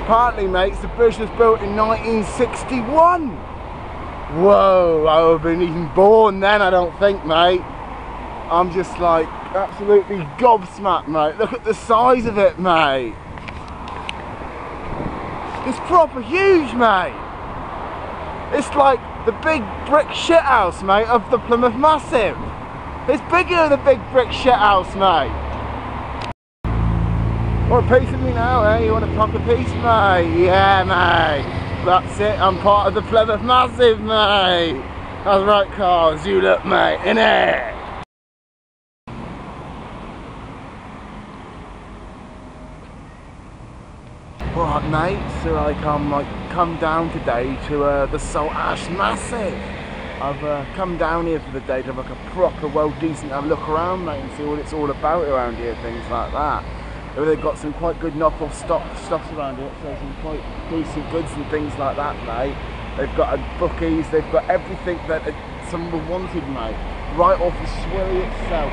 Apparently, mates, the bridge was built in 1961. Whoa, I would have been even born then, I don't think, mate. I'm just like absolutely gobsmacked, mate. Look at the size of it, mate. It's proper huge, mate. It's like the big brick shithouse, mate, of the Plymouth Massive. It's bigger than the big brick shithouse, mate. Want a piece of me now, eh? You want a proper piece, mate? Yeah, mate. That's it, I'm part of the Plymouth Massive, mate. That's right, Carls, you look, mate, innit? Right, mate, so like I'm come down today to the Saltash Massive. I've come down here for the day to have like a proper, well, decent have a look around, mate, and see what it's all about around here, things like that. They've got some quite good knockoff stuffs around here, so some quite decent goods and things like that, mate. They've got bookies, they've got everything that someone wanted, mate, right off the Swilly itself.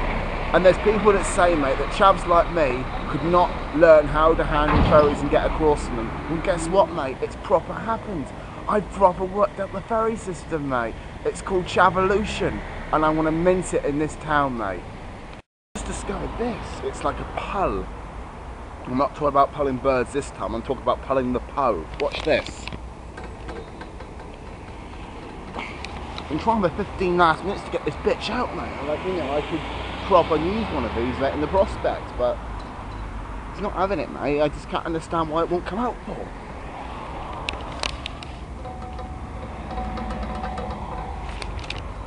And there's people that say, mate, that chavs like me could not learn how to handle ferries and get across them. Well, guess what, mate? It's proper happened. I proper worked out the ferry system, mate. It's called Chavolution, and I want to mint it in this town, mate. I just discovered this. It's like a pull. I'm not talking about pulling birds this time, I'm talking about pulling the poe. Watch this. I've been trying for 15 last minutes to get this bitch out, mate. I'm like, you know, I could proper use one of these in the prospect, but it's not having it, mate. I just can't understand why it won't come out for.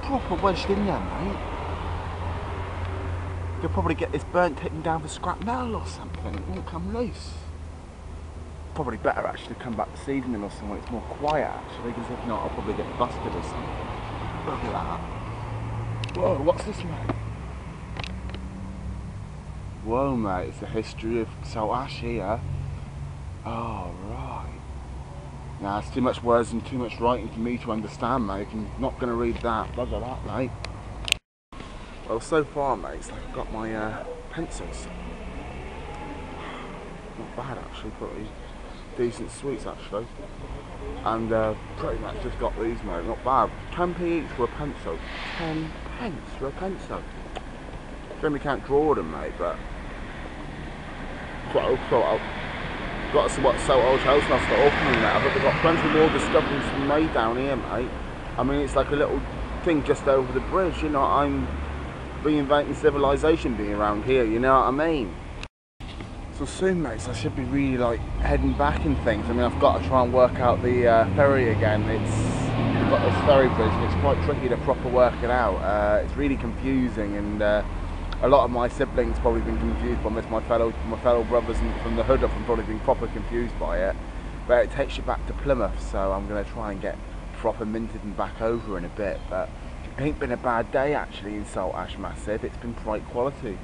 Proper wedged in there, mate. You'll probably get this burnt taken down for scrap metal or something. It won't come loose. Probably better actually to come back this evening or something. It's more quiet actually, because if not I'll probably get busted or something. Look at that. Whoa, what's this, mate? Whoa, mate, it's the history of Saltash here. Oh, right. Nah, it's too much words and too much writing for me to understand, mate. I'm not going to read that. Bugger that, mate. Well, so far, mate, it's like I've got my pencils. Not bad, actually. Pretty decent sweets, actually. And pretty much just got these, mate. Not bad. 10p each for a pencil. 10 pence for a pencil. Generally can't draw them, mate, but got some what so old house now start opening now, but they've got plenty more discoveries to be made down here, mate. I mean, it's like a little thing just over the bridge, you know. I'm reinventing civilization being around here, you know what I mean? So soon, mates, I should be really like heading back and things. I mean, I've got to try and work out the ferry again. We've got this ferry bridge and it's quite tricky to proper work it out. It's really confusing, and a lot of my siblings probably been confused by this. My fellow brothers from the hood have probably been proper confused by it. But it takes you back to Plymouth, so I'm going to try and get proper minted and back over in a bit. But it ain't been a bad day actually in Saltash Massive. It's been quite quality.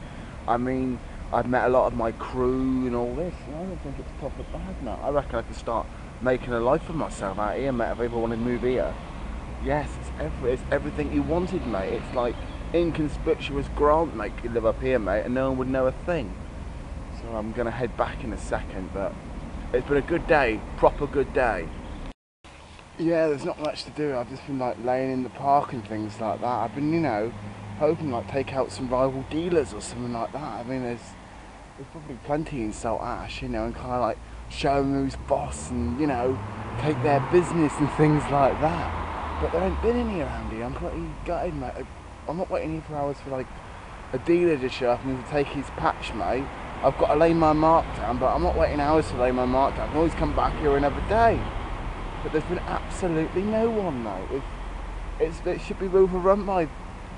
I mean, I've met a lot of my crew and all this, and I don't think it's proper bad now. I reckon I could start making a life for myself out here, mate, if I ever want to move here. Yes, it's everything you wanted, mate. It's like inconspicuous Grant, mate, could live up here, mate, and no one would know a thing. So I'm going to head back in a second, but it's been a good day, proper good day. Yeah, there's not much to do. I've just been like laying in the park and things like that. I've been, you know, hoping like take out some rival dealers or something like that. I mean, there's probably plenty in Saltash, you know, and kind of like show them who's boss and, you know, take their business and things like that. But there ain't been any around here. I'm pretty gutted, mate. I'm not waiting here for hours for like a dealer to show up and to take his patch, mate. I've got to lay my mark down, but I'm not waiting hours to lay my mark down. I can always come back here another day. But there's been absolutely no one, mate. It should be overrun by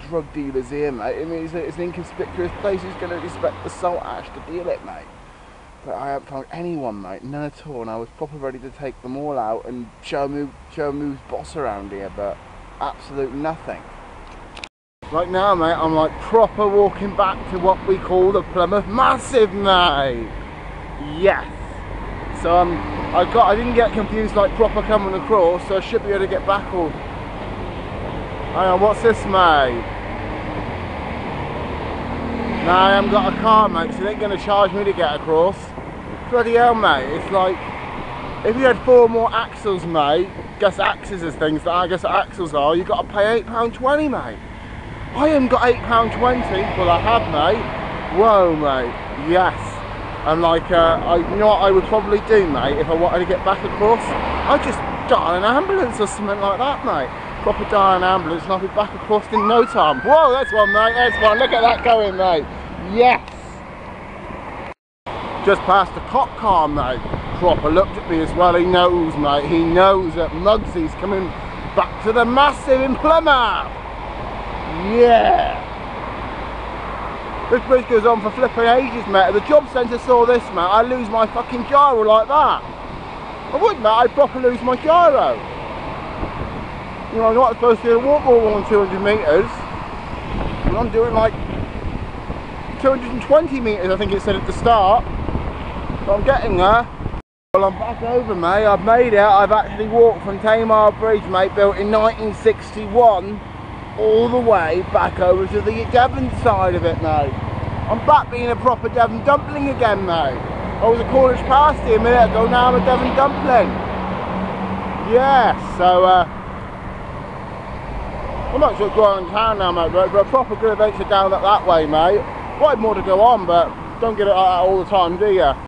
drug dealers here, mate. I mean, it's an inconspicuous place. Who's going to expect the Saltash to deal it, mate? But I haven't found anyone, mate, none at all. And I was proper ready to take them all out and show them who's boss around here, but absolute nothing. Right now, mate, I'm like proper walking back to what we call the Plymouth Massive, mate. Yes. So I didn't get confused like proper coming across, so I should be able to get back all. Hang on, what's this, mate? No, I haven't got a car, mate, so they ain't going to charge me to get across. Bloody hell, mate, it's like, If you had 4 more axles, mate, guess axes is things that I guess axles are, you've got to pay £8.20, mate. I haven't got £8.20, well I have, mate. Whoa, mate, yes. And like, you know what I would probably do, mate, if I wanted to get back across? I'd just dial an ambulance or something like that, mate. Proper dial an ambulance and I'll be back across in no time. Whoa, there's one, mate, there's one. Look at that going, mate. Yes. Just past the cop car, mate. Proper looked at me as well. He knows, mate. He knows that Mugsey's coming back to the Massive in Plymouth. Yeah. This bridge goes on for flipping ages, mate. If the job centre saw this, mate, I'd lose my fucking gyro like that. I would, mate. I'd properly lose my gyro. You know, I'm not supposed to walk more than 200 metres. And I'm doing like 220 metres, I think it said at the start. So I'm getting there. Well, I'm back over, mate. I've made it. I've actually walked from Tamar Bridge, mate, built in 1961, all the way back over to the Devon side of it, mate. I'm back being a proper Devon dumpling again, mate. I was a Cornish pasty a minute ago, now I'm a Devon dumpling. Yeah, so I'm not sure going in town now, mate, but a proper good adventure down that way, mate. Quite more to go on, but don't get it like that all the time, do you?